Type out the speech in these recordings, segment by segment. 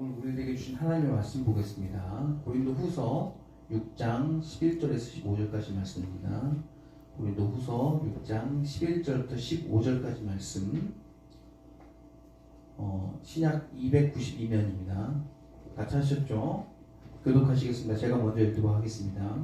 오늘 우리에게 주신 하나님의 말씀 보겠습니다. 고린도 후서 6장 11절에서 15절까지 말씀입니다. 고린도 후서 6장 11절부터 15절까지 말씀. 신약 292면입니다. 같이 하셨죠? 교독하시겠습니다. 제가 먼저 읽도록 하겠습니다.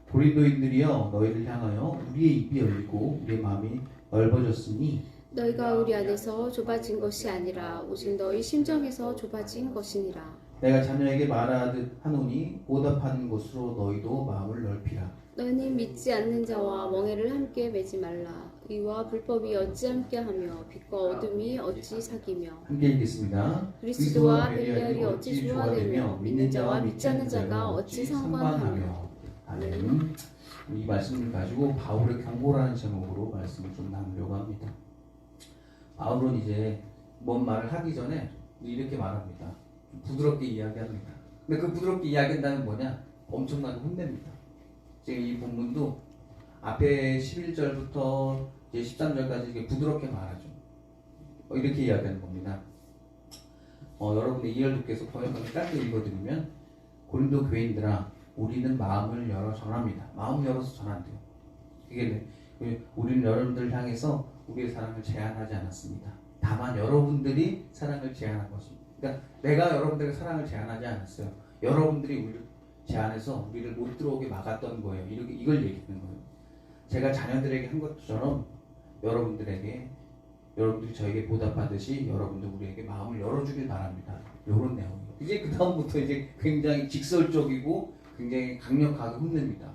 고린도인들이여, 너희를 향하여 우리의 입이 열리고 우리의 마음이 넓어졌으니 너희가 우리 안에서 좁아진 것이 아니라 오직 너희 심정에서 좁아진 것이니라. 내가 자녀에게 말하듯 하노니 보답하는 것으로 너희도 마음을 넓히라. 너희는 믿지 않는 자와 멍에를 함께 매지 말라. 의와 불법이 어찌 함께하며 빛과 어둠이 어찌 사귀며. 함께 읽겠습니다. 그리스도와 벨리알이 어찌 조화되며 믿는 자와 믿지 않는 자가 어찌 상관하며. 아멘. 이 말씀을 가지고 바울의 경고라는 제목으로 말씀을 좀 나누려고 합니다. 바울은 이제 뭔 말을 하기 전에 이렇게 말합니다. 부드럽게 이야기합니다. 근데 그 부드럽게 이야기한다는 뭐냐? 엄청나게 혼냅니다. 지금 이 본문도 앞에 11절부터 이제 13절까지 이렇게 부드럽게 말하죠. 이렇게 이야기하는 겁니다. 여러분의 이해를 돕기 위해서 번역하면 짧게 읽어드리면, 고린도 교인들아, 우리는 마음을 열어 전합니다. 마음 열어서 전한대요. 이게 우리는 여러분들 향해서 우리의 사랑을 제한하지 않았습니다. 다만 여러분들이 사랑을 제한한 것입니다. 그러니까 내가 여러분들에게 사랑을 제한하지 않았어요. 여러분들이 우리를 제한해서 우리를 못 들어오게 막았던 거예요. 이걸 얘기하는 거예요. 제가 자녀들에게 한 것처럼 여러분들이 저에게 보답하듯이 여러분도 우리에게 마음을 열어주길 바랍니다. 이런 내용이에요. 이제 그 다음부터 이제 굉장히 직설적이고 굉장히 강력하게 혼냅니다.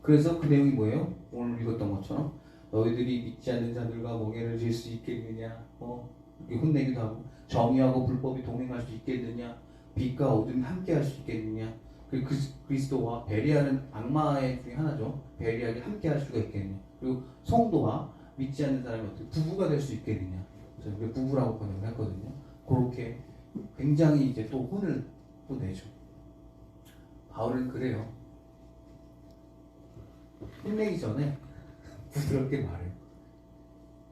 그래서 그 내용이 뭐예요? 오늘 읽었던 것처럼 너희들이 믿지 않는 자들과 멍에를 질 수 있겠느냐, 이렇게 혼내기도 하고, 정의하고 불법이 동행할 수 있겠느냐, 빛과 어둠이 함께할 수 있겠느냐, 그리고 그리스도와 벨리알은 악마의 중에 하나죠. 벨리알이 함께할 수가 있겠느냐, 그리고 성도와 믿지 않는 사람이 어떻게 부부가 될 수 있겠느냐, 저는 부부라고 번역을 했거든요. 그렇게 굉장히 이제 또 혼을 또 내죠. 바울은 그래요. 혼내기 전에 부드럽게 말해요.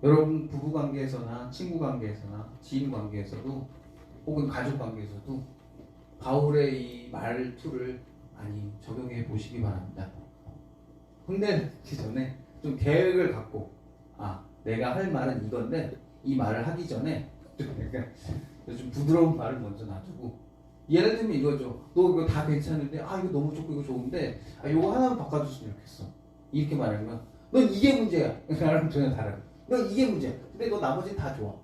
여러분 부부관계에서나 친구관계에서나 지인관계에서도 혹은 가족관계에서도 바울의 이 말투를 많이 적용해 보시기 바랍니다. 혼내기 전에 좀 계획을 갖고, 내가 할 말은 이건데 이 말을 하기 전에 좀 부드러운 말을 먼저 놔두고, 예를 들면 이거죠. 너 이거 다 괜찮은데 이거 너무 좋고 이거 좋은데 이거 하나만 바꿔줬으면 좋겠어. 이렇게 말하면 넌 이게 문제야. 나랑 전혀 다르고. 넌 이게 문제야. 근데 너 나머지는 다 좋아.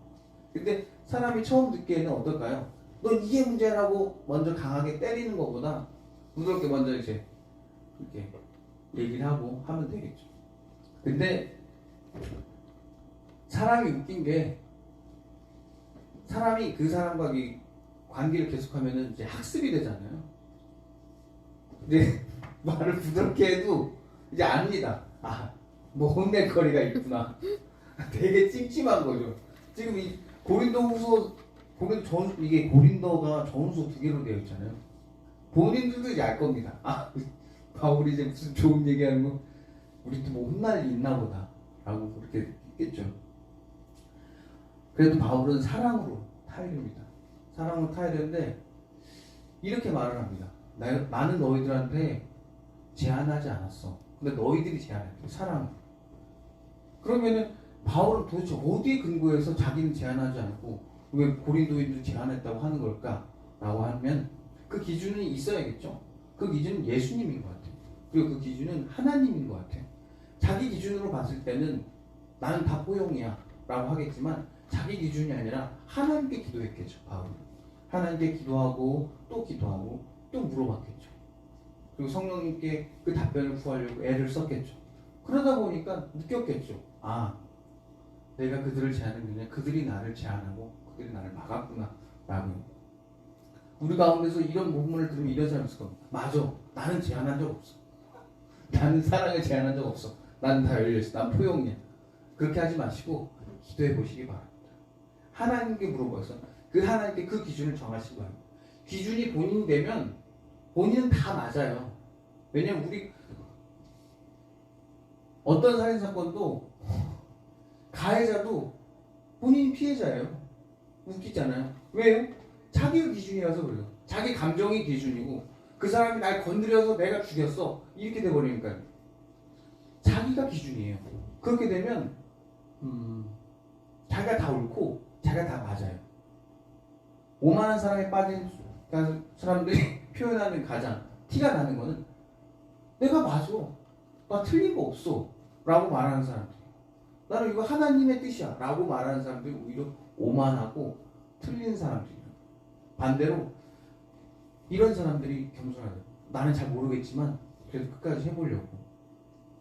근데 사람이 처음 듣기에는 어떨까요? 넌 이게 문제라고 먼저 강하게 때리는 것보다 부드럽게 먼저 이제 이렇게 얘기를 하고 하면 되겠죠. 근데 사람이 웃긴 게, 사람이 그 사람과 이 관계를 계속하면은 이제 학습이 되잖아요. 이제 말을 부드럽게 해도 이제 압니다. 뭐 혼낼 거리가 있구나. 되게 찜찜한 거죠. 지금 이 고린도후서 보면 이게 고린도가 전후서 두 개로 되어 있잖아요. 본인들도 이제 알 겁니다. 바울이 이제 무슨 좋은 얘기하는 거, 우리도 뭐 혼날 일 있나 보다 라고 그렇게 했겠죠. 그래도 바울은 사랑으로 타이릅니다. 사랑으로 타야 되는데 이렇게 말을 합니다. 나는 너희들한테 제한하지 않았어. 근데 너희들이 제한했대. 사랑. 그러면은 바울은 도대체 어디에 근거해서 자기는 제한하지 않고 왜 고린도인들이 제한했다고 하는 걸까? 라고 하면 그 기준이 있어야겠죠. 그 기준은 예수님인 것 같아요. 그리고 그 기준은 하나님인 것 같아요. 자기 기준으로 봤을 때는 나는 다 포용이야 라고 하겠지만, 자기 기준이 아니라 하나님께 기도했겠죠. 바울은 하나님께 기도하고 또 기도하고 또 물어봤겠죠. 그리고 성령님께 그 답변을 구하려고 애를 썼겠죠. 그러다 보니까 느꼈겠죠. 내가 그들을 제한한 게 아니라 그들이 나를 제한하고 그들이 나를 막았구나 라고. 우리 가운데서 이런 본문을 들으면 이런 사람이 있을 겁니다. 맞아, 나는 제한한 적 없어. 나는 사랑을 제한한 적 없어. 나는 다 열려있어. 난 포용이야. 그렇게 하지 마시고 기도해 보시기 바랍니다. 하나님께 물어봐서 그 하나님께 그 기준을 정하시기 바랍니다. 기준이 본인이 되면 본인은 다 맞아요. 왜냐면 우리 어떤 살인사건도 가해자도 본인이 피해자예요. 웃기잖아요. 왜요? 자기가 기준이라서 그래요. 자기 감정이 기준이고 그 사람이 날 건드려서 내가 죽였어 이렇게 돼버리니까 자기가 기준이에요. 그렇게 되면 자기가 다 옳고 자기가 다 맞아요. 오만한 사람에 빠진 사람들이 표현하는 가장 티가 나는 거는 내가 맞아, 나 틀린 거 없어 라고 말하는 사람들, 나는 이거 하나님의 뜻이야 라고 말하는 사람들이 오히려 오만하고 틀린 사람들이에요. 반대로 이런 사람들이 겸손하다. 나는 잘 모르겠지만 그래도 끝까지 해보려고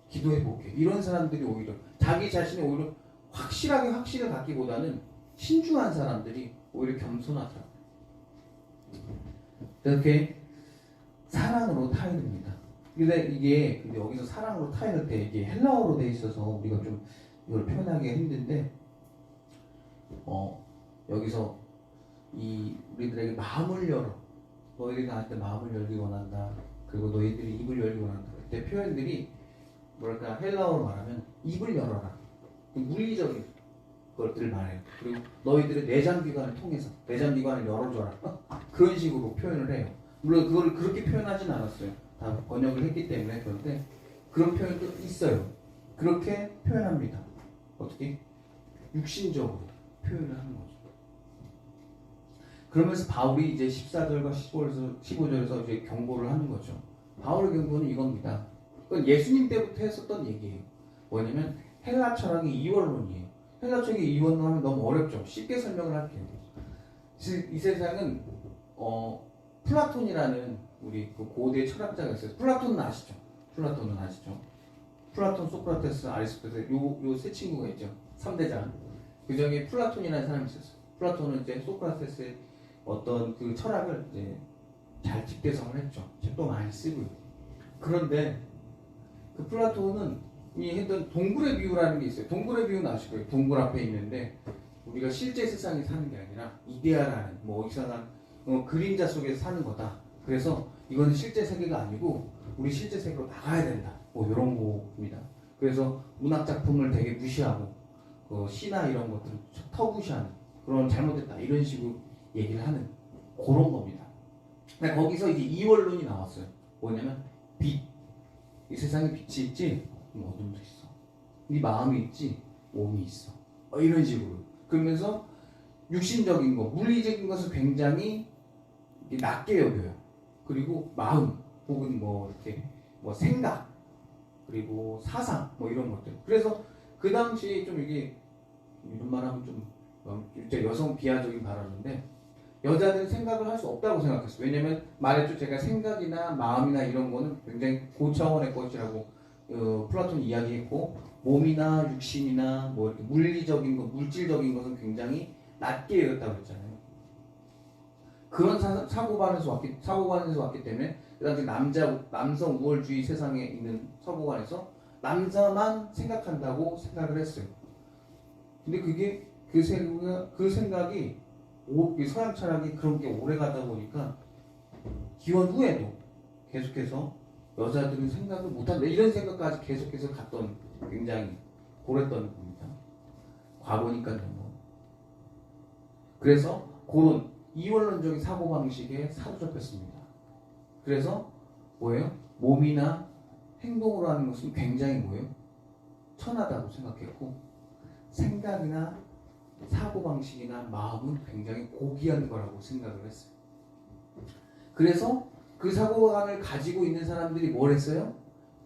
기도해볼게. 이런 사람들이 오히려 자기 자신이 오히려 확실하게 확신을 갖기보다는 신중한 사람들이 오히려 겸손하더라고요. 이렇게 사랑으로 타인입니다. 근데 여기서 사랑으로 타인할 때 이게 헬라어로 돼 있어서 우리가 좀 이걸 표현하기가 힘든데 여기서 이 우리들에게 마음을 열어, 너희들이 나한테 마음을 열기 원한다, 그리고 너희들이 입을 열기 원한다. 그때 표현들이 뭐랄까 헬라어로 말하면 입을 열어라, 물리적인 것들을 말해요. 그리고 너희들의 내장기관을 통해서 내장기관을 열어줘라 그런 식으로 표현을 해요. 물론 그걸 그렇게 표현하진 않았어요. 다 번역을 했기 때문에. 그런데 그런 표현도 있어요. 그렇게 표현합니다. 어떻게? 육신적으로 표현을 하는 거죠. 그러면서 바울이 이제 14절과 15절에서 이제 경고를 하는 거죠. 바울의 경고는 이겁니다. 그건 예수님 때부터 했었던 얘기예요. 뭐냐면 헬라 철학의 이원론이에요. 헬라 철학의 이원론 하면 너무 어렵죠. 쉽게 설명을 할게요. 이 세상은 플라톤이라는 우리 그 고대 철학자가 있어요. 플라톤은 아시죠? 플라톤, 소크라테스, 아리스토텔레스 요 세 친구가 있죠. 3대장. 그 중에 플라톤이라는 사람이 있었어요. 플라톤은 이제 소크라테스의 어떤 그 철학을 이제 잘 집대성을 했죠. 책도 많이 쓰고요. 그런데 그 플라톤은 이 했던 동굴의 비유라는 게 있어요. 동굴의 비유는 아실 거예요. 동굴 앞에 있는데 우리가 실제 세상에 사는 게 아니라 이데아라는 뭐 이상한 그림자 속에서 사는 거다. 그래서 이거는 실제 세계가 아니고 우리 실제 세계로 나가야 된다. 뭐 이런 거입니다. 그래서 문학 작품을 되게 무시하고 시나 이런 것들을 터부시하는 그런 잘못됐다 이런 식으로 얘기를 하는 그런 겁니다. 근데 거기서 이제 이원론이 나왔어요. 뭐냐면 빛. 이 세상에 빛이 있지, 어둠도 있어. 네 마음이 있지, 몸이 있어. 이런 식으로. 그러면서 육신적인 거, 물리적인 것을 굉장히 낮게 여겨요. 그리고 마음 혹은 뭐 이렇게 뭐 생각 그리고 사상 뭐 이런 것들. 그래서 그 당시에 좀 이게 이런 말하면 좀 여성 비하적인 발언인데 여자들은 생각을 할 수 없다고 생각했어요. 왜냐면 말했죠. 제가 생각이나 마음이나 이런 거는 굉장히 고차원의 것이라고 플라톤이 이야기했고 몸이나 육신이나 뭐 이렇게 물리적인 것, 물질적인 것은 굉장히 낮게 여겼다고 했잖아요. 그런 사고관에서 왔기 때문에 그 당시 남성 우월주의 세상에 있는 사고관에서 남자만 생각한다고 생각을 했어요. 근데 그게 그 생각이 서양 철학이 그런 게 오래 가다 보니까 기원 후에도 계속해서 여자들은 생각을 못한다 이런 생각까지 계속해서 갔던 굉장히 고랬던 겁니다. 과거니까요. 그래서 그런 이원론적인 사고방식에 사로잡혔습니다. 그래서 뭐예요? 몸이나 행동으로 하는 것은 굉장히 뭐예요? 천하다고 생각했고 생각이나 사고방식이나 마음은 굉장히 고귀한 거라고 생각을 했어요. 그래서 그 사고관을 가지고 있는 사람들이 뭘 했어요?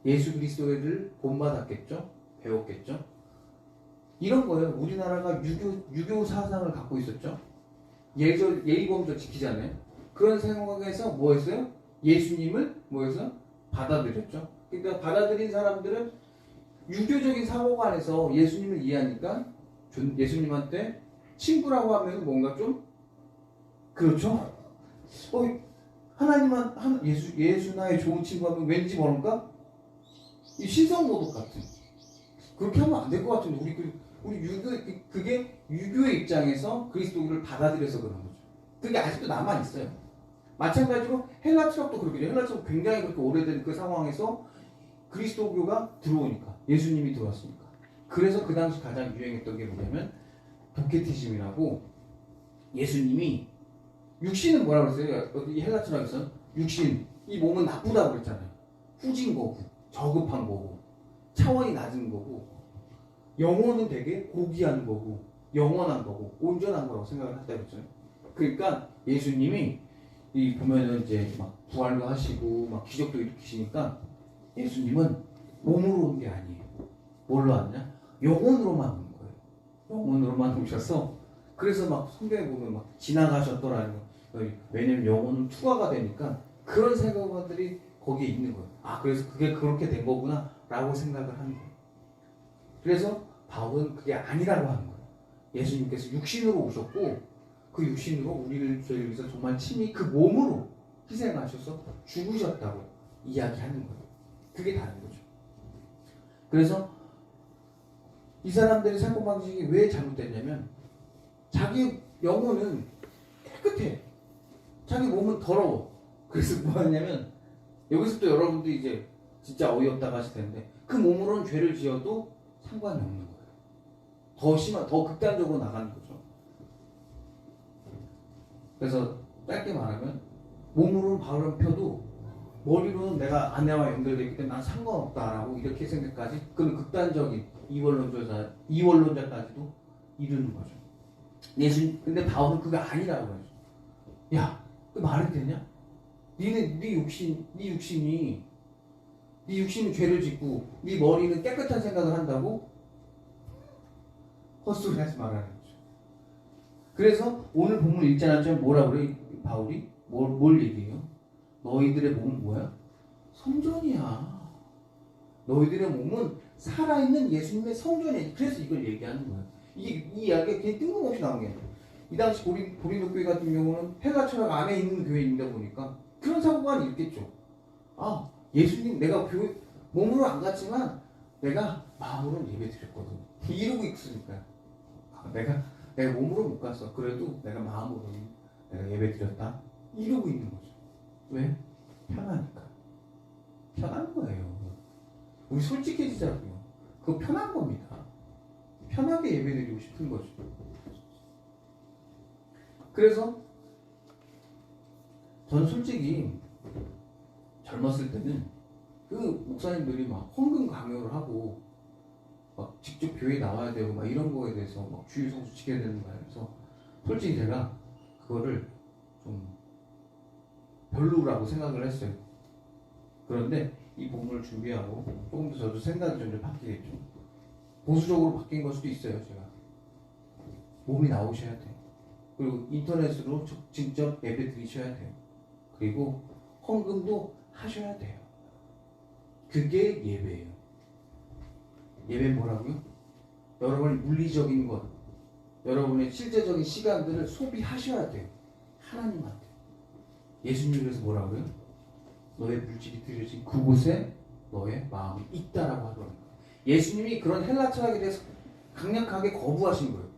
예수 그리스도를 본받았겠죠? 배웠겠죠? 이런 거예요. 우리나라가 유교 사상을 갖고 있었죠. 예의범절 지키잖아요. 그런 생각에서 뭐 했어요? 예수님을 뭐 해서 받아들였죠. 그러니까 받아들인 사람들은 유교적인 사고관에서 예수님을 이해하니까 예수님한테 친구라고 하면 뭔가 좀 그렇죠? 예수 나의 좋은 친구 하면 왠지 모를까? 이 신성모독 같은 그렇게 하면 안 될 것 같은데 그게 유교의 입장에서 그리스도를 받아들여서 그런 거죠. 그게 아직도 남아 있어요. 마찬가지로 헬라 철학도 그렇게 헬라 철학 굉장히 그렇게 오래된 그 상황에서 그리스도교가 들어오니까 예수님이 들어왔으니까 그래서 그 당시 가장 유행했던 게 뭐냐면 도케티즘이라고 예수님이 육신은 뭐라 그랬어요? 이 헬라 철학에서 육신, 이 몸은 나쁘다고 그랬잖아요. 후진 거고, 저급한 거고, 차원이 낮은 거고, 영혼은 되게 고귀한 거고, 영원한 거고, 온전한 거라고 생각을 했다고 했잖아요. 그러니까 예수님이 이 보면은 이제 막 부활도 하시고 막 기적도 일으키시니까 예수님은 몸으로 온 게 아니에요. 뭘로 왔냐? 영혼으로만 온 거예요. 영혼으로만 오셔서 그래서 막 성경에 보면 막 지나가셨더라는 거. 왜냐면 영혼은 투과가 되니까 그런 생각들이 거기에 있는 거예요. 아, 그래서 그게 그렇게 된 거구나 라고 생각을 하는 거예요. 그래서 바울은 그게 아니라고 하는 거예요. 예수님께서 육신으로 오셨고 그 육신으로 우리를 저희를 위해서 정말 친히 그 몸으로 희생하셔서 죽으셨다고 이야기하는 거예요. 그게 다른 거죠. 그래서 이 사람들의 사고 방식이 왜 잘못됐냐면 자기 영혼은 깨끗해. 자기 몸은 더러워. 그래서 뭐 하냐면 여기서 또 여러분들이 이제 진짜 어이없다고 하실 텐데 그 몸으로는 죄를 지어도 상관이 없는 거예요. 더 심한, 더 극단적으로 나가는 거죠. 그래서 짧게 말하면 몸으로는 바울은 펴도 머리로는 내가 아내와 연결되기 때문에 난 상관없다라고 이렇게 생각까지 그런 극단적인 이원론자까지도 이르는 거죠. 근데 바울은 그게 아니라고 하죠. 야, 그 말이 되냐? 네 육신이 죄를 짓고 네 머리는 깨끗한 생각을 한다고 헛소리 하지 말라는 거죠. 그래서 오늘 본문 읽지 않았지만 뭐라 그래? 바울이 뭘 얘기해요? 너희들의 몸은 뭐야? 성전이야. 너희들의 몸은 살아있는 예수님의 성전이야. 그래서 이걸 얘기하는 거예요. 이 이야기가 그냥 뜬금없이 나온 게 아니에요. 이 당시 고린도 교회 같은 경우는 헬라 철학 안에 있는 교회이다 보니까 그런 사고가 있겠죠. 아, 예수님 내가 교회 몸으로 안 갔지만 내가 마음으로 예배 드렸거든. 이러고 있으니까 내가 몸으로 못 갔어. 그래도 내가 마음으로 내가 예배 드렸다. 이러고 있는 거죠. 왜? 편하니까. 편한 거예요. 우리 솔직해지자고요. 그거 편한 겁니다. 편하게 예배드리고 싶은 거죠. 그래서 저는 솔직히 젊었을 때는 그 목사님들이 막 헌금 강요를 하고 막 직접 교회에 나와야 되고 막 이런 거에 대해서 막 주의 성수 지켜야 되는 거라서 솔직히 제가 그거를 좀 별로라고 생각을 했어요. 그런데 이 본문을 준비하고 조금 더 저도 생각이 점점 바뀌겠죠. 보수적으로 바뀐 걸 수도 있어요. 제가 몸이 나오셔야 돼요. 그리고 인터넷으로 직접 예배 드리셔야 돼요. 그리고 헌금도 하셔야 돼요. 그게 예배예요. 예배는 뭐라고요? 여러분의 물리적인 것, 여러분의 실제적인 시간들을 소비하셔야 돼요. 하나님한테. 예수님이 그래서 뭐라고요? 너의 물질이 드려진 그곳에 너의 마음이 있다라고 하더라고요. 예수님이 그런 헬라 철학에 대해서 강력하게 거부하신 거예요.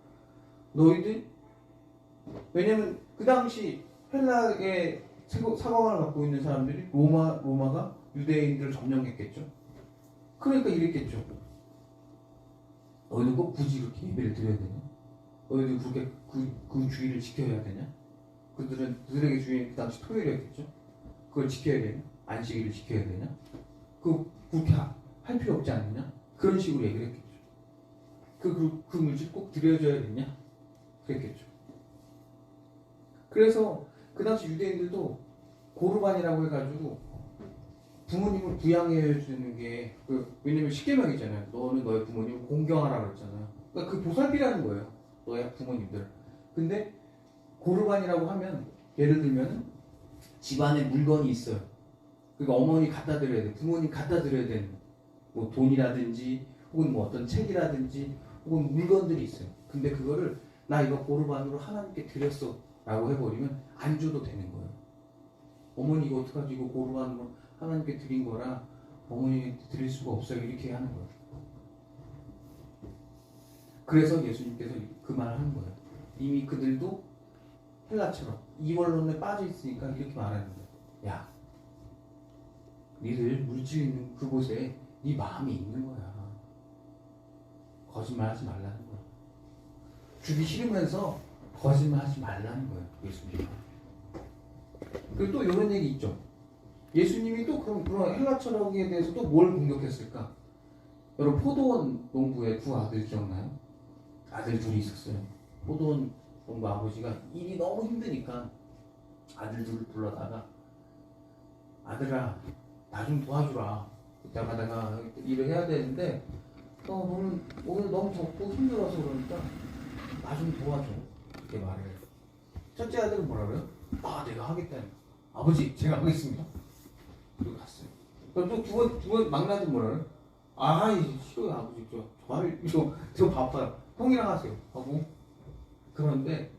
너희들, 왜냐면 그 당시 헬라의 사관을 갖고 있는 사람들이 로마가 유대인들을 점령했겠죠. 그러니까 이랬겠죠. 너희들 꼭 굳이 이렇게 예배를 드려야 되냐? 너희들 그렇게 그 주의를 지켜야 되냐? 그들에게 주의는 그 당시 토요일이었겠죠. 그걸 지켜야 되냐? 안식일을 지켜야 되냐? 그렇게 할 필요 없지 않느냐? 그런 식으로 얘기를 했겠죠. 그 물질 꼭 드려줘야 되냐? 그랬겠죠. 그래서 그 당시 유대인들도 고르반이라고 해가지고 부모님을 부양해 주는 게 왜냐면 십계명이잖아요. 너는 너의 부모님을 공경하라고 했잖아요. 그러니까 그 보살피라는 거예요. 너의 부모님들. 근데 고르반이라고 하면 예를 들면 집안에 물건이 있어요. 그러니까 어머니 갖다 드려야 돼. 부모님 갖다 드려야 되는 뭐 돈이라든지 혹은 뭐 어떤 책이라든지 혹은 물건들이 있어요. 근데 그거를 나 이거 고르반으로 하나님께 드렸어 라고 해버리면 안 줘도 되는 거예요. 어머니 이거 어떡하지? 이거 고르반으로 하나님께 드린 거라 어머니한테 드릴 수가 없어요. 이렇게 하는 거예요. 그래서 예수님께서 그 말을 하는 거예요. 이미 그들도 헬라처럼 이원론에 빠져 있으니까 이렇게 말하는 거예요. 야, 니들 물질 있는 그곳에 네 마음이 있는 거야. 거짓말하지 말라는 거야. 주기 싫으면서 거짓말하지 말라는 거예요. 예수님. 그리고 또 이런 얘기 있죠. 예수님이 또 그런 헬라 철학에 대해서 또 뭘 공격했을까? 여러분 포도원 농부의 두 아들 기억나요? 아들 둘이 있었어요. 포도원 농부 아버지가 일이 너무 힘드니까 아들 둘을 불러다가 아들아 나 좀 도와주라. 이따가다가 일을 해야 되는데 너는 오늘 너무 덥고 힘들어서 그러니까 나 좀 도와줘. 이렇게 말을 해요. 첫째 아들은 뭐라고요? 내가 하겠다. 아버지 제가 하겠습니다. 그리고 갔어요. 그럼 또 두 번 막내아들 뭐라고요? 싫어요 아버지 저 바빠요. 형이랑 하세요. 하고 그런데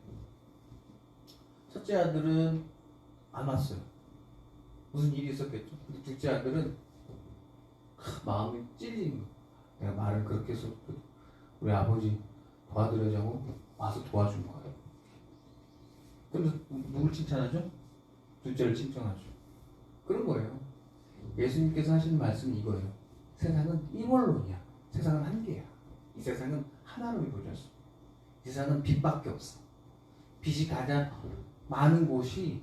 첫째 아들은 안 왔어요. 무슨 일이 있었겠죠. 근데 둘째 아들은 마음이 찔리는 거예요. 내가 말을 그렇게 해서 우리 아버지 도와드리자고 와서 도와준 거예요. 그래서 누굴 칭찬하죠? 둘째를 칭찬하죠. 그런 거예요. 예수님께서 하시는 말씀은 이거예요. 세상은 일원론이야. 세상은 한계야. 이 세상은 하나로 이루어졌어. 이 세상은 빛밖에 없어. 빛이 가장 많은 곳이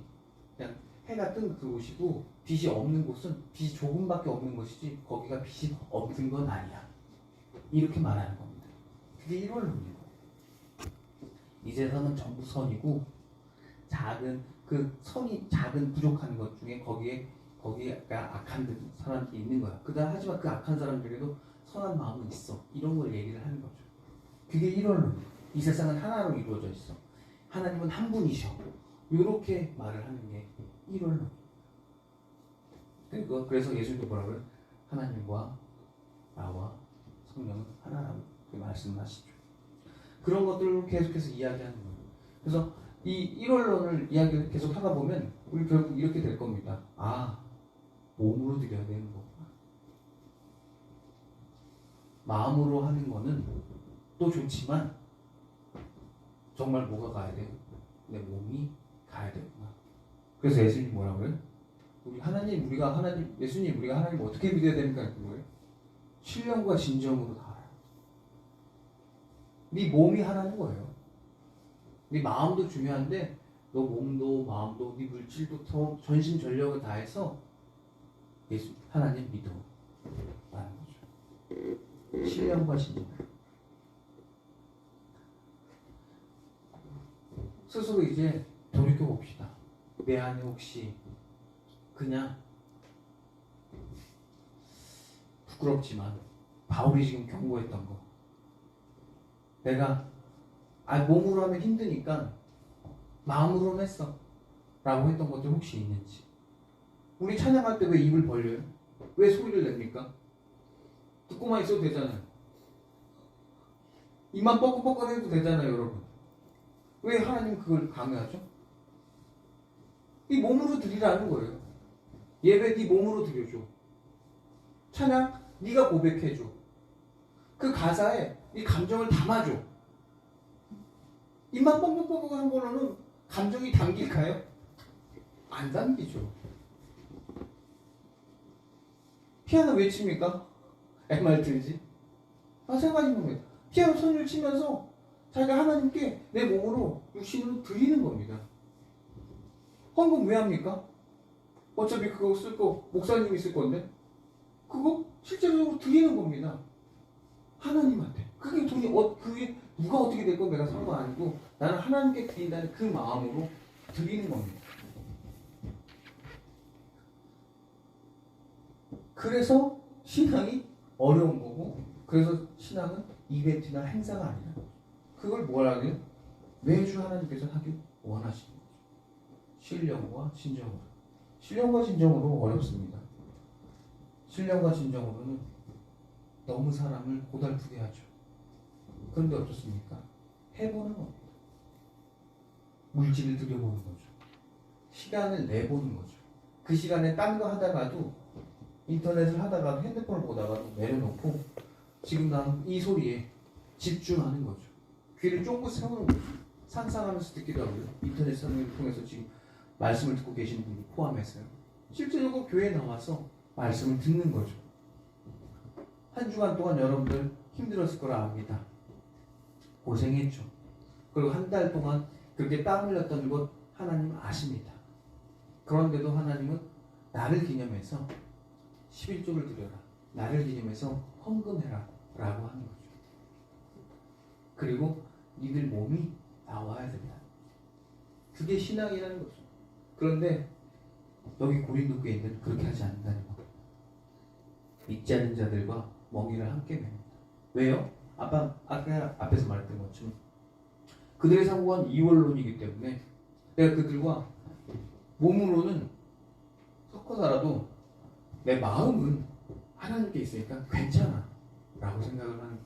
그냥 해가 뜬 그곳이고 빛이 없는 곳은 빛이 조금밖에 없는 것이지 거기가 빛이 없는 건 아니야. 이렇게 말하는 겁니다. 그게 일원론이에요. 이 세상은 전부 선이고 작은 부족한 것 중에 거기가 악한 사람들이 있는 거야. 하지만 그 악한 사람들에도 선한 마음은 있어. 이런 걸 얘기를 하는 거죠. 그게 일원론이에요. 이 세상은 하나로 이루어져 있어. 하나님은 한 분이셔. 이렇게 말을 하는 게 일원론. 그래서 예수님도 뭐라고요? 하나님과 나와 성령은 하나라고 말씀하시죠. 그런 것들을 계속해서 이야기하는 거예요. 그래서 이 일원론을 이야기를 계속 하다 보면 우리 결국 이렇게 될 겁니다. 몸으로 드려야 되는 거구나. 마음으로 하는 거는 또 좋지만 정말 뭐가 가야 돼요? 내 몸이 가야 되구나. 그래서 예수님 뭐라고요? 예수님 우리가 하나님 어떻게 믿어야 됩니까? 그거예요. 신령과 진정으로 다 알아요. 네 몸이 하나는 거예요. 네 마음도 중요한데 너 몸도 마음도 네 물질도 전심전력을 다해서 하나님 믿어 라는 거죠. 신령과 진정. 스스로 이제 돌이켜 봅시다. 내 안에 혹시 그냥 부끄럽지만 바울이 지금 경고했던 거, 내가 몸으로 하면 힘드니까 마음으로는 했어 라고 했던 것들 혹시 있는지. 우리 찬양할 때 왜 입을 벌려요? 왜 소리를 냅니까? 듣고만 있어도 되잖아요. 입만 뻐끔뻐끔 해도 되잖아요, 여러분. 왜 하나님 그걸 강요하죠? 이 몸으로 드리라는 거예요. 예배 네 몸으로 드려줘. 찬양 네가 고백해줘. 그 가사에 네 감정을 담아줘. 입만 뻥뻥뻥뻥 한 걸로는 감정이 담길까요? 안 담기죠. 피아노 왜 칩니까? MR 들지? 생각하시는 거예요. 피아노 손을 치면서 자기가 하나님께 내 몸으로 육신으로 드리는 겁니다. 헌금 왜 합니까? 어차피 그거 쓸 거 목사님이 쓸 건데 그거 실제적으로 드리는 겁니다. 하나님한테. 그게 누가 어떻게 될 건 내가 상관 아니고 나는 하나님께 드린다는 그 마음으로 드리는 겁니다. 그래서 신앙이 어려운 거고, 그래서 신앙은 이벤트나 행사가 아니라 그걸 뭐라 해요? 매주 하나님께서 하길 원하시는 거죠. 신령과 진정으로. 신령과 진정으로 어렵습니다. 신령과 진정으로는 너무 사람을 고달프게 하죠. 그런데 어떻습니까? 해보는 겁니다. 물질을 들여보는 거죠. 시간을 내보는 거죠. 그 시간에 딴 거 하다가도, 인터넷을 하다가도, 핸드폰을 보다가도 내려놓고 지금 난 이 소리에 집중하는 거죠. 귀를 쫑긋 세우는 거죠. 상상하면서 듣기도 하고요. 인터넷 상을 통해서 지금 말씀을 듣고 계시는 분이 포함해서요. 실제적으로 교회에 나와서 말씀을 듣는 거죠. 한 주간 동안 여러분들 힘들었을 거라 압니다. 고생했죠. 그리고 한 달 동안 그렇게 땀 흘렸던 것 하나님 아십니다. 그런데도 하나님은 나를 기념해서 11조를 드려라. 나를 기념해서 헌금해라. 라고 하는 거죠. 그리고 니들 몸이 나와야 된다. 그게 신앙이라는 거죠. 그런데 여기 고린도 교회는 그렇게 하지 않는다는 거. 믿지 않는 자들과 멍에를 함께 맵니다. 왜요? 아까 앞에서 말했던 것처럼 그들의 사고는 이원론이기 때문에 내가 그들과 몸으로는 섞어 살아도 내 마음은 하나님께 있으니까 괜찮아 라고 생각을 하는 거죠.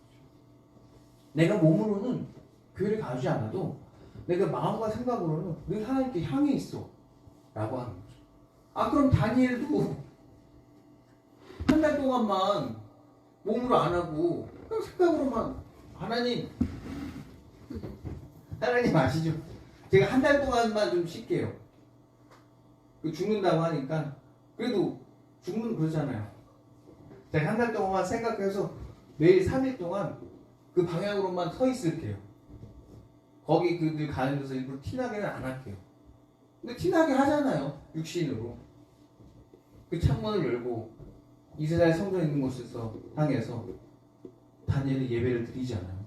내가 몸으로는 교회를 가지 않아도 내가 마음과 생각으로는 늘 하나님께 향해 있어 라고 하는 거죠. 그럼 다니엘도 한 달 동안만 몸으로 안 하고 그냥 생각으로만 하나님 아시죠? 제가 한 달 동안만 좀 쉴게요. 죽는다고 하니까 그래도 죽는 그러잖아요. 제가 한 달 동안만 생각해서 매일 3일 동안 그 방향으로만 서 있을게요. 거기 그들 가는 데서 일부러 티나게는 안 할게요. 근데 티나게 하잖아요. 육신으로. 그 창문을 열고 이스라엘 성전 있는 곳에서 향해서 다니엘의 예배를 드리잖아요.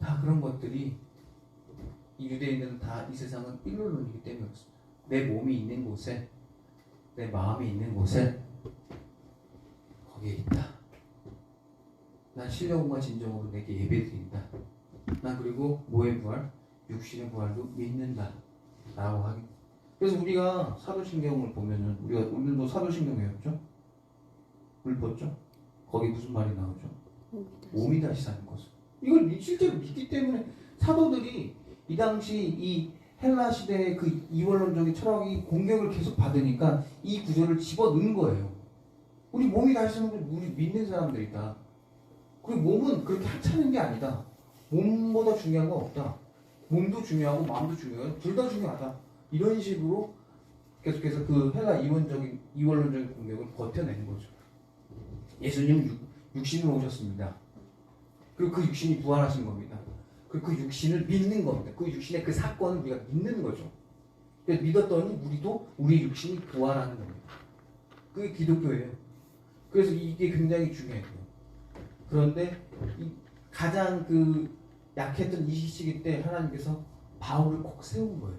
다 그런 것들이 이 유대인들은 다 이 세상은 일론론이기 때문에 그렇습니다. 내 몸이 있는 곳에 내 마음이 있는 곳에 거기에 있다. 난 신령과 진정으로 내게 예배드린다. 난 그리고 뭐의 부활? 육신의 부활도 믿는다. 라고 하기. 그래서 우리가 사도신경을 보면은 우리가 오늘도 사도신경 외웠죠? 읊었죠? 거기 무슨 말이 나오죠? 몸이 다시 사는 것을. 이걸 실제로 믿기 때문에 사도들이 이 당시 이 헬라 시대의 그 이원론적인 철학이 공격을 계속 받으니까 이 구절을 집어넣은 거예요. 우리 몸이 다시 사는 걸 우리 믿는 사람들이다. 그리고 몸은 그렇게 하찮은 게 아니다. 몸보다 중요한 건 없다. 몸도 중요하고 마음도 중요해요. 둘 다 중요하다. 이런 식으로 계속해서 그 헬라 이원론적인 공격을 버텨낸 거죠. 예수님 육신으로 오셨습니다. 그리고 그 육신이 부활하신 겁니다. 그리고 그 육신을 믿는 겁니다. 그 육신의 그 사건을 우리가 믿는 거죠. 그래서 믿었더니 우리도 우리 육신이 부활하는 겁니다. 그게 기독교예요. 그래서 이게 굉장히 중요해요. 그런데 가장 그 약했던 이 시기 때 하나님께서 바울을 꼭 세운 거예요.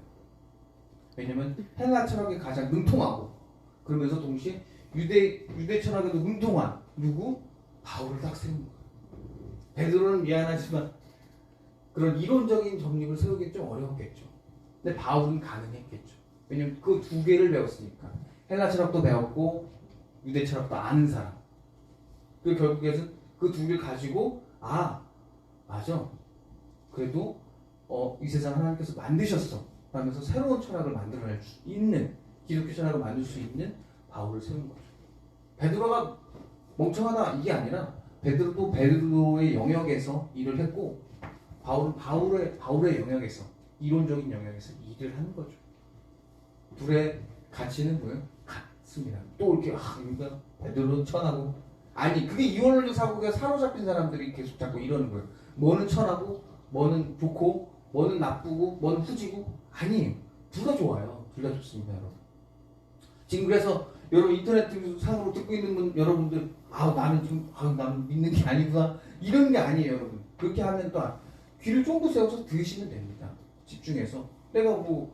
왜냐면 헬라 철학에 가장 능통하고 그러면서 동시에 유대 철학에도 능통한 누구? 바울을 딱 세운 거예요. 베드로는 미안하지만 그런 이론적인 정립을 세우기 좀 어려웠겠죠. 근데 바울은 가능했겠죠. 왜냐면 그 두 개를 배웠으니까. 헬라 철학도 배웠고 유대 철학도 아는 사람. 그 결국에는 그 두 개를 가지고 맞아. 그래도 이 세상 하나님께서 만드셨어. 하면서 새로운 철학을 만들어낼 수 있는 기독교 철학을 만들 수 있는 바울을 세운 거죠. 베드로가 멍청하다 이게 아니라 베드로도 베드로의 영역에서 일을 했고 바울은 바울의 영역에서 이론적인 영역에서 일을 하는 거죠. 둘의 가치는 뭐예요? 같습니다. 또 이렇게 그러니까 베드로는 천하고 그게 이원론적 사고가 사로잡힌 사람들이 계속 자꾸 이러는 거예요. 뭐는 천하고 뭐는 좋고 뭐는 나쁘고 뭐는 후지고 아니에요. 둘 다 좋아요. 둘 다 좋습니다, 여러분. 지금 그래서 여러분 인터넷 상으로 듣고 있는 여러분들 나는 믿는 게 아니구나 이런 게 아니에요, 여러분. 그렇게 하면 또 귀를 쫑긋 세워서 들으시면 됩니다. 집중해서 내가 뭐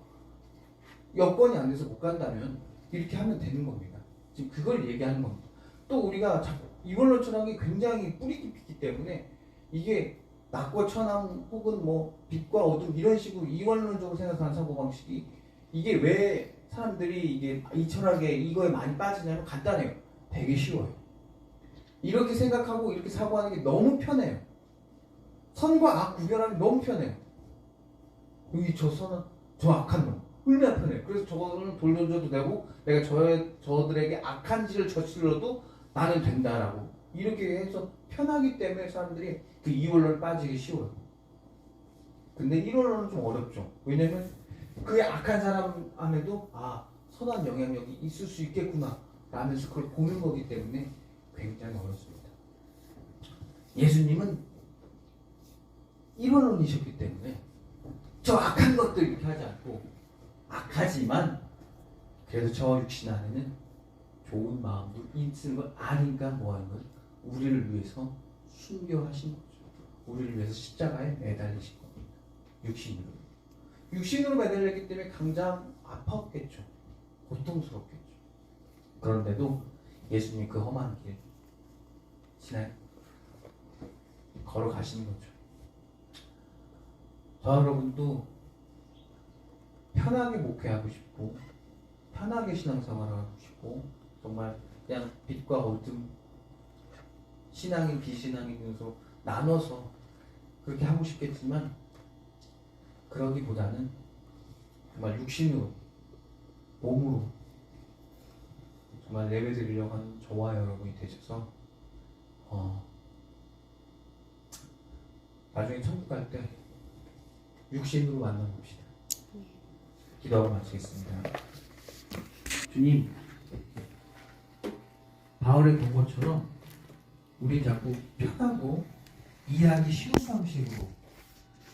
여건이 안 돼서 못 간다면 이렇게 하면 되는 겁니다. 지금 그걸 얘기하는 겁니다. 또 우리가 이원론 철학이 굉장히 뿌리 깊이 있기 때문에 이게 낮과 천함 혹은 뭐 빛과 어둠 이런 식으로 이원론적으로 생각하는 사고방식이 이게 왜 사람들이 이게 이 철학에 이거에 많이 빠지냐면 간단해요. 되게 쉬워요. 이렇게 생각하고 이렇게 사고하는 게 너무 편해요. 선과 악 구별하는 게 너무 편해요. 여기 저 선은 저 악한 놈 얼마나 편해요. 그래서 저거는 돌려줘도 되고 내가 저들에게 악한 짓을 저질러도 나는 된다라고 이렇게 해서 편하기 때문에 사람들이 그 이원론에 빠지기 쉬워요. 근데 이원론은 좀 어렵죠. 왜냐면 그 악한 사람 안에도 선한 영향력이 있을 수 있겠구나 라면서 그걸 보는 거기 때문에 굉장히 어렵습니다. 예수님은 이원론이셨기 때문에 그래서 악한 것도 이렇게 하지 않고 악하지만 그래도 저 육신 안에는 좋은 마음도 있는 걸 아니까 뭐 하는 거죠? 우리를 위해서 순교하신 거죠. 우리를 위해서 십자가에 매달리신 겁니다. 육신으로. 육신으로 매달렸기 때문에 당장 아팠겠죠. 고통스럽겠죠. 그런데도 예수님이 그 험한 길 지나 걸어가시는 거죠. 저 여러분도 편하게 목회하고 싶고 편하게 신앙생활을 하고 싶고 정말 그냥 빛과 어둠 신앙인 비신앙인 중에서 나눠서 그렇게 하고 싶겠지만 그러기보다는 정말 육신으로 몸으로 정말 예배드리려고 하는 저와 여러분이 되셔서 나중에 천국 갈 때 육신으로 만나봅시다. 기도하고 마치겠습니다. 주님, 바울의 경고처럼 우리 자꾸 편하고 이해하기 쉬운 방식으로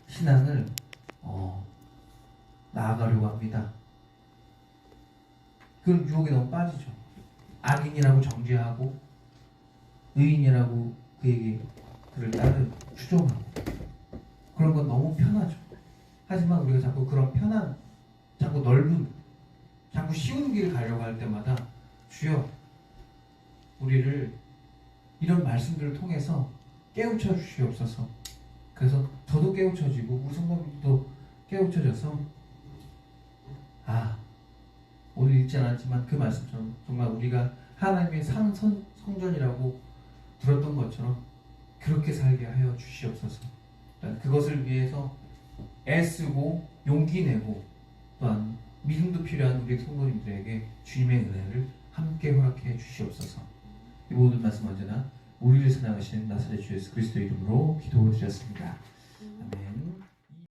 신앙을 나아가려고 합니다. 그런 유혹에 너무 빠지죠. 악인이라고 정죄하고 의인이라고 그를 추종하고 그런 건 너무 편하죠. 하지만 우리가 자꾸 그런 편한, 자꾸 넓은, 자꾸 쉬운 길을 가려고 할 때마다 주여 우리를 이런 말씀들을 통해서 깨우쳐 주시옵소서. 그래서 저도 깨우쳐지고 우리 성도님도 깨우쳐져서 오늘 읽지 않았지만 그 말씀처럼 정말 우리가 하나님의 성전이라고 들었던 것처럼 그렇게 살게 하여 주시옵소서. 그것을 위해서 애쓰고 용기 내고 또한 믿음도 필요한 우리 성도님들에게 주님의 은혜를 함께 허락해 주시옵소서. 이 모든 말씀 언제나 우리를 사랑하시는 나사렛 주 예수 그리스도 이름으로 기도드렸습니다. 아멘.